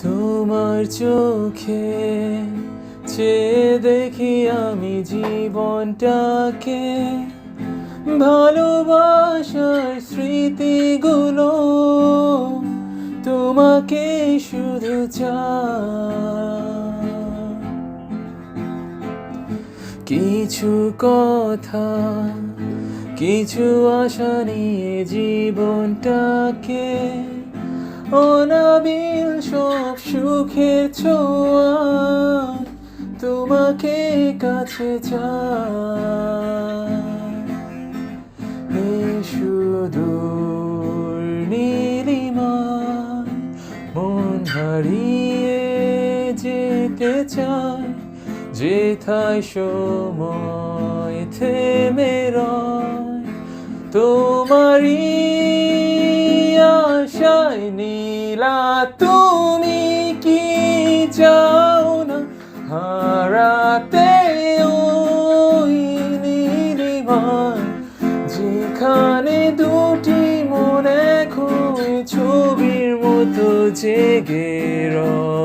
তোমার চোখে চেয়ে দেখি আমি জীবনটাকে, ভালোবাসার স্মৃতিগুলো তোমাকে শুধু চাই। কিছু কথা, কিছু আশা নিয়ে জীবনটাকে, অনাবিল সব সুখের ছোঁয়া তোমাকে কাছে চাই। এই সুদূর নীলিমায় মন হারিয়ে যেতে চায়, যেথায় সময় থেমে রয় তোমারই আশায়। নীলা তুমি কি চাও না হারাতে ওই নীলিমায়, যেখানে দুটি মন এক হয়ে ছবির মতো জেগে রয়।